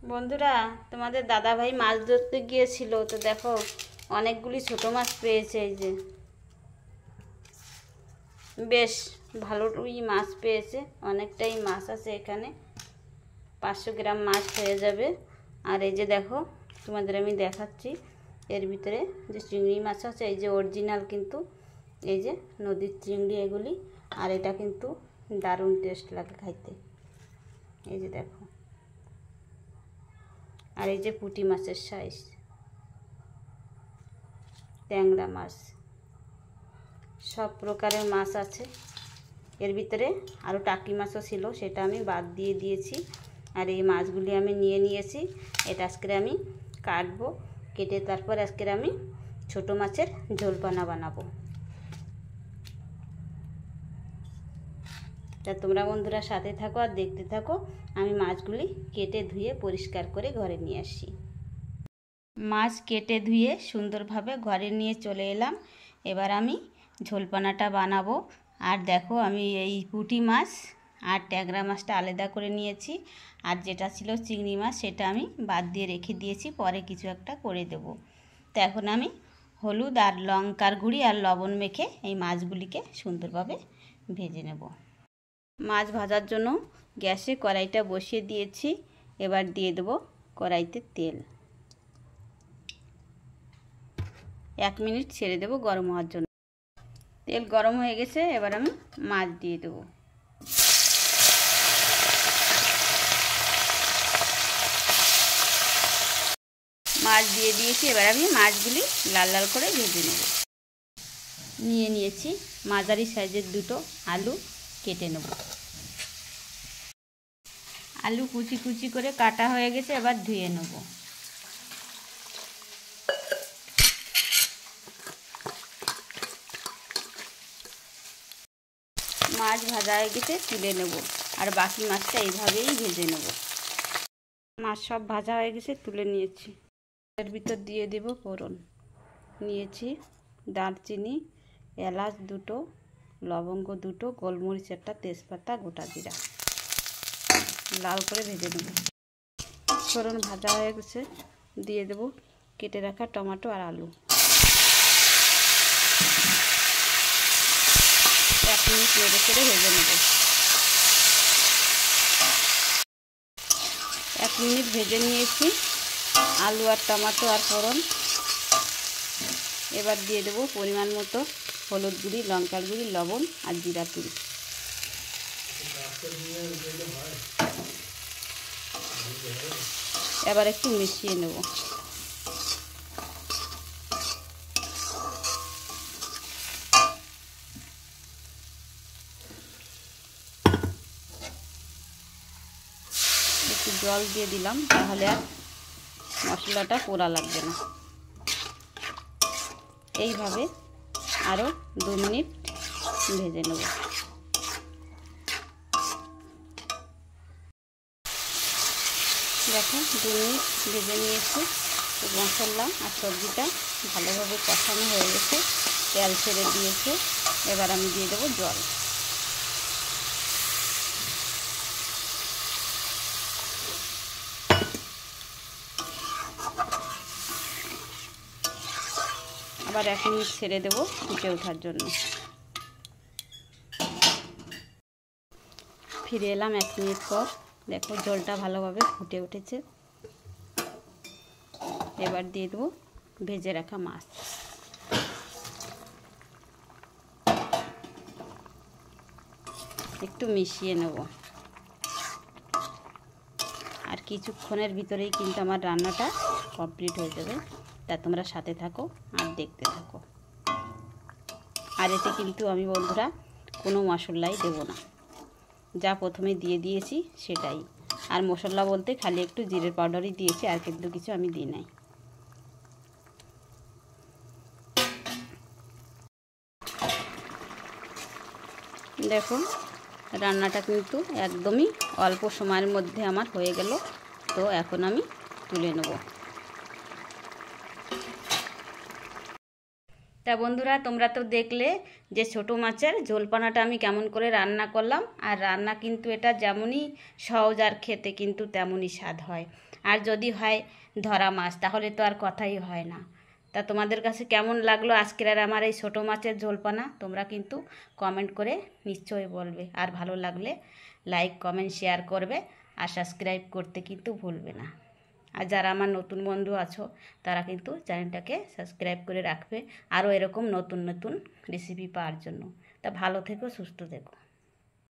বন্ধুরা, তোমাদের দাদা ভাই মাছ ধরতে গিয়েছিল, তো দেখো অনেকগুলি ছোট মাছ পেয়েছে। এই যে বেশ ভালোই মাছ পেয়েছে, অনেকটাই মাছ আছে এখানে, 500 গ্রাম মাছ হয়ে যাবে। আর এই যে দেখো, তোমাদের আমি দেখাচ্ছি এর ভিতরে যে চিংড়ি মাছ আছে, এই যে অরিজিনাল, কিন্তু এই যে নদীর চিংড়ি এগুলি। আর এটা কিন্তু দারুণ টেস্ট লাগে খাইতে। এই যে দেখো, আর এই যে পুঁটি মাছের সাইজ, ট্যাংরা মাছ, সব প্রকারের মাছ আছে এর ভিতরে। আরও টাকি মাছও ছিল, সেটা আমি বাদ দিয়ে দিয়েছি। আর এই মাছগুলি আমি নিয়ে নিয়েছি, এটা আজকে আমি কাটবো, কেটে তারপর আজকে আমি ছোট মাছের ঝোলপানা বানাবো। তা তোমরা বন্ধুরা সাথে থাকো আর দেখতে থাকো, আমি মাছগুলি কেটে ধুয়ে পরিষ্কার করে ঘরে নিয়ে আসি। মাছ কেটে ধুয়ে সুন্দরভাবে ঘরে নিয়ে চলে এলাম। এবার আমি ঝোলপানাটা বানাবো। আর দেখো, আমি এই পুঁটি মাছ আর ট্যাংরা মাছটা আলাদা করে নিয়েছি, আর যেটা ছিল চিংড়ি মাছ সেটা আমি বাদ দিয়ে রেখে দিয়েছি, পরে কিছু একটা করে দেব। তো এখন আমি হলুদ আর লঙ্কার গুঁড়ি আর লবণ মেখে এই মাছগুলিকে সুন্দরভাবে ভেজে নেব। মাছ ভাজার জন্য গ্যাসে কড়াইটা বসিয়ে দিয়েছি। এবার দিয়ে দেবো কড়াইতে তেল। 1 মিনিট ছেড়ে দেবো গরম হওয়ার জন্য। তেল গরম হয়ে গেছে, এবার আমি মাছ দিয়ে দেবো। মাছ দিয়ে দিয়েছি, এবার আমি মাছগুলি লাল লাল করে ভেজে নেব। নিয়ে নিয়েছি মাঝারি সাইজের 2টো আলু, কেটে নেব। আলু কুচি কুচি করে কাটা হয়ে গেছে, এবার ধুয়ে নেব। মাছ ভাজা হয়ে গেছে, তুলে নেব। আর বাকি মাছটা এইভাবেই ভেজে নেব। মাছ সব ভাজা হয়ে গেছে, তুলে নিয়েছি। এর ভিতর দিয়ে দেব ফোড়ন। নিয়েছি দারচিনি, এলাচ 2টো, লবঙ্গ 2টো, গোলমরিচ 1টা, তেজপাতা, গোটা জিরা। লাল করে ভেজে নেব। ফোড়ন ভাজা হয়ে গেছে, দিয়ে দেব কেটে রাখা টমেটো আর আলু। 1 মিনিট নেড়ে চেড়ে ভেজে নেব। 1 মিনিট ভেজে নিয়েছি আলু আর টমেটো আর ফোড়ন। এবার দিয়ে দেবো পরিমাণ মতো হলুদ গুঁড়ি, লঙ্কার গুঁড়ি, লবণ আর জিরা গুঁড়ি। এবার একটু মিশিয়ে নেব। একটু জল দিয়ে দিলাম, তাহলে আর মশলাটা পোড়া লাগবে না। এইভাবে আরও 2 মিনিট ভেজে নেব। দেখো 2 মিনিট ভেজে নিয়েছি। তো মশলা আর সবজিটা ভালোভাবে কষানো হয়ে গেছে, তেল ছেড়ে দিয়েছে। এবার আমি দিয়ে দেবো জল। আবার 1 মিনিট ছেড়ে দেবো ফুটে ওঠার জন্য। ফিরে এলাম 1 মিনিট পর। দেখো জলটা ভালোভাবে ফুটে উঠেছে। এবার দিয়ে দেবো ভেজে রাখা মাছ। একটু মিশিয়ে নেব। আর কিছুক্ষণের ভিতরেই কিন্তু আমার রান্নাটা কমপ্লিট হয়ে যাবে। তা তোমরা সাথে থাকো আর দেখতে থাকো। আর এতে কিন্তু আমি বন্ধুরা কোনো মশলাই দেবো না, যা প্রথমে দিয়ে দিয়েছি সেটাই। আর মশলা বলতে খালি একটু জিরের পাউডারই দিয়েছি, আর কিন্তু কিছু আমি দিই নাই। দেখো রান্নাটা কিন্তু একদমই অল্প সময়ের মধ্যে আমার হয়ে গেল। তো এখন আমি তুলে নেব। তা বন্ধুরা, তোমরা তো দেখলে যে ছোটো মাছের ঝোলপানাটা আমি কেমন করে রান্না করলাম। আর রান্না কিন্তু এটা যেমনই সহজ আর খেতে কিন্তু তেমনই স্বাদ হয়। আর যদি হয় ধরা মাছ তাহলে তো আর কথাই হয় না। তা তোমাদের কাছে কেমন লাগলো আজকের আর আমার এই ছোটো মাছের ঝোলপানা তোমরা কিন্তু কমেন্ট করে নিশ্চয়ই বলবে। আর ভালো লাগলে লাইক কমেন্ট শেয়ার করবে আর সাবস্ক্রাইব করতে কিন্তু ভুলবে না। আর যারা আমার নতুন বন্ধু আছো তারা কিন্তু চ্যানেলটাকে সাবস্ক্রাইব করে রাখবে আরও এরকম নতুন নতুন রেসিপি পাওয়ার জন্য। তা ভালো থেকো, সুস্থ থেকো।